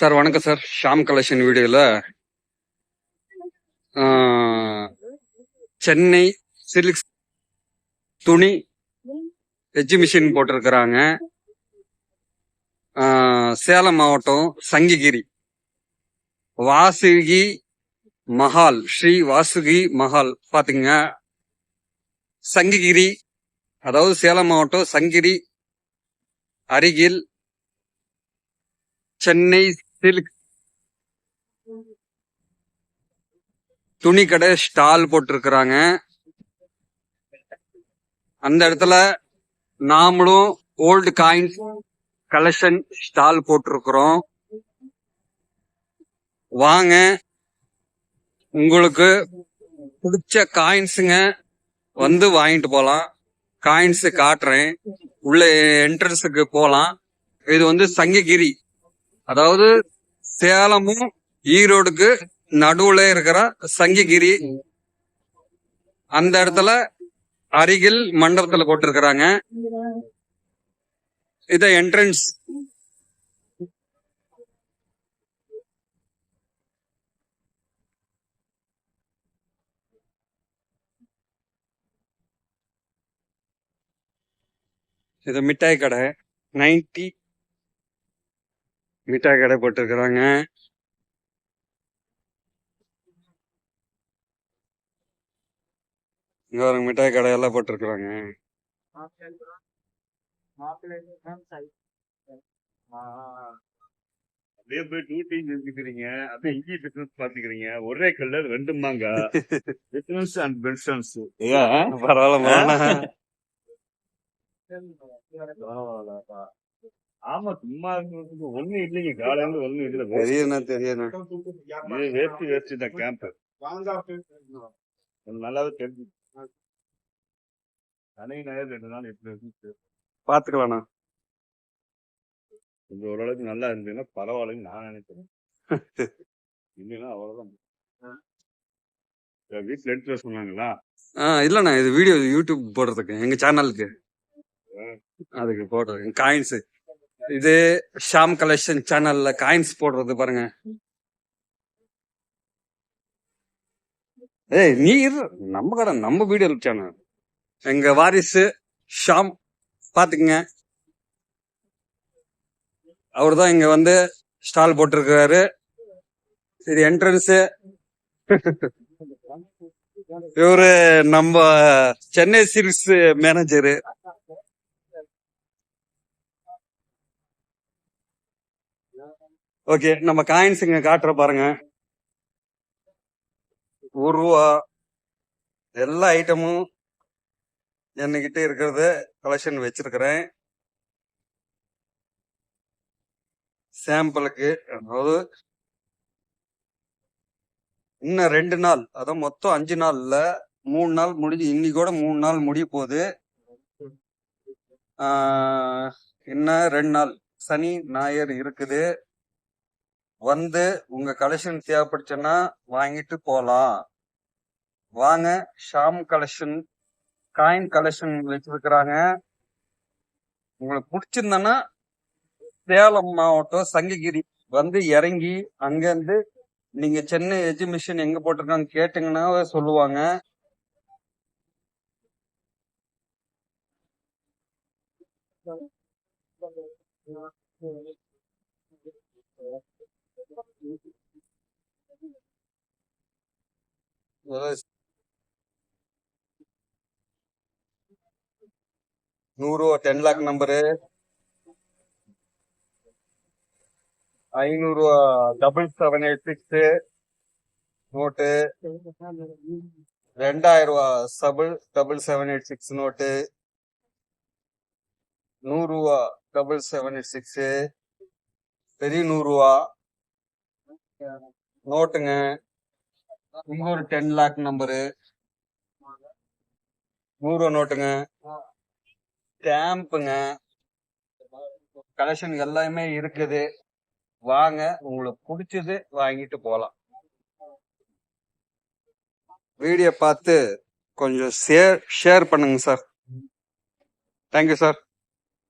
Sir வணக்கம் sir. Sham collection வீடியோல Chennai silks துணி எக்ஸிபிஷன் போட்டிருக்கிறாங்க. சேலம் மாவட்டம் சங்ககிரி வாசுகி மஹால், ஸ்ரீ வாசுகி மஹால் பாத்தீங்க. சங்ககிரி, அதாவது சேலம் மாவட்டம் சங்ககிரி அருகில் சென்னை சில்க் துணி கடை ஸ்டால் போட்டிருக்கிறாங்க. அந்த இடத்துல நாமளும் ஓல்டு காயின்ஸ் கலெக்ஷன் ஸ்டால் போட்டிருக்கிறோம். வாங்க, உங்களுக்கு பிடிச்ச காயின்ஸுங்க வந்து வாங்கிட்டு போலாம். காயின்ஸ் காட்டுறேன், உள்ள என்ட்ரன்ஸுக்கு போலாம். இது வந்து சங்ககிரி, அதாவது சேலமும் ஈரோடுக்கு நடுவுல இருக்கிற சங்ககிரி, அந்த இடத்துல அருகில் மண்டபத்துல போட்டிருக்கிறாங்க. இத என்ட்ரன்ஸ். இது மிட்டாய் கடை, 90 மிட்டாய் கடை போட்டிருக்கிறாங்க. இங்க ஒரு மிட்டாய் கடை எல்லாம் போட்டிருக்கிறாங்க. அப்படியே போய் டூட்டிங் செஞ்சுக்கிறீங்க, அப்படியே இங்கேயும் பிசினஸ் பாத்துக்கிறீங்க. ஒரே கல்ல ரெண்டு மாங்க பிசினஸ் அண்ட் பிசினஸ். பரவாயில்ல. ஆமா, சும்மா ஒண்ணு இல்லைங்க. காலையில ஒண்ணு இல்ல. தெரியும். வேஸ்ட் தான் கேம்ப். நல்லாவே தெரிஞ்சு அன்னைக்கு நேரம் 2 நாள் எப்படி இருந்து பாத்துக்கலாண்ணா. கொஞ்சம் ஓரளவுக்கு நல்லா இருந்ததுன்னா பரவாயில்லைன்னு நான் நினைக்கிறேன். இல்லைன்னா அவ்வளவுதான். வீட்டுல எடுத்து வர சொன்னாங்களா? இல்லண்ணா, இது வீடியோ யூடியூப் போடுறதுக்கு, எங்க சேனலுக்கு அதுக்கு போடுறது காயின்ஸ். இது ஷாம் கலெக்ஷன் சேனல்ல காயின்ஸ் போடுறது பாருங்க. ஏய், நீ நம்ம கடை, நம்ம வீடியோ சேனல், எங்க வாரிசு ஷாம் பாத்துக்குங்க. அவர்தான் இங்க வந்து ஸ்டால் போட்டிருக்கிறாரு. இது என்ட்ரன்ஸ். இவரு நம்ம சென்னை சில்க்ஸ் மேனேஜரு. ஓகே, நம்ம காயின்ஸ் இங்க காட்டுற பாருங்க. ரூபா எல்லா ஐட்டமும் என்கிட்ட இருக்கிறது கலெக்ஷன் வச்சிருக்கிறேன். சாம்பிளுக்கு, அதாவது இன்னும் 2 நாள், அதான் மொத்தம் 5 நாள் இல்ல, 3 நாள் முடிஞ்சு, இன்னைக்கு கூட 3 நாள் முடிய போகுது. இன்னும் 2 நாள் சனி ஞாயிறு இருக்குது. வந்து உங்க கலெக்ஷன் தேவைப்படுச்சுன்னா வாங்கிட்டு போலாம். வாங்க, ஷாம் கலெக்ஷன் காயின் கலெக்ஷன் வச்சிருக்கிறாங்க. உங்களுக்கு பிடிச்சிருந்தனா சேலம் மாவட்டம் சங்ககிரி வந்து இறங்கி, அங்கிருந்து நீங்க சென்னை எக்ஸிபிஷன் எங்க போட்டிருக்காங்க கேட்டீங்கன்னா சொல்லுவாங்க. நூறு 10 லாக் நம்பரு, 500 7786 நோட்டு, 2000 7786 நோட்டு, 100 7786 பெரிய 100 நோட்டுங்க. இங்க ஒரு 10 லாக் நம்பரு, 100 நோட்டுங்க. ஸ்டாம்புங்க, கலெக்ஷன் எல்லாமே இருக்குது. வாங்க, உங்களுக்கு பிடிச்சது வாங்கிட்டு போலாம். வீடியோ பார்த்து கொஞ்சம் ஷேர் பண்ணுங்க சார். Thank you sir.